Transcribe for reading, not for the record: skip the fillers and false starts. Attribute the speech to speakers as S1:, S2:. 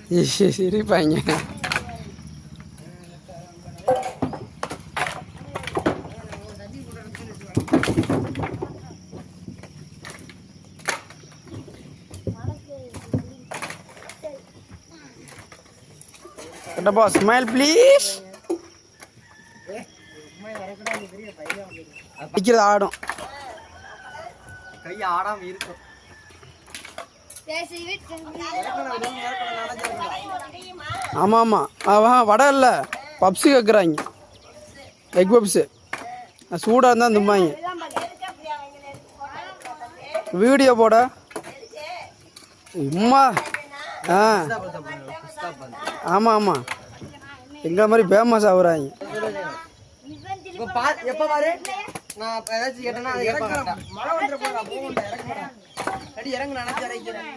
S1: சிரிப்பாங்க. Kattappa smile please. வைக்கிறது ஆடும்,
S2: கை ஆடாம இருக்கும்.
S1: ஆமாம் ஆமாம். அவன் வடை இல்லை பப்ஸு கேட்குறாங்க, எக் பப்ஸு. சூடாக இருந்தால் தும்பாங்க. வீடியோ போட உம்மா. ஆ ஆமாம் ஆமாம், எங்களை மாதிரி ஃபேமஸ் ஆகுறாங்க.
S2: எப்ப பாரு நான் ஏதாச்சும் கேட்டேன்னா அது மழை வந்துட போறா, போகணும் இறங்க இறங்க நினைச்சு இறக்கிறேன்.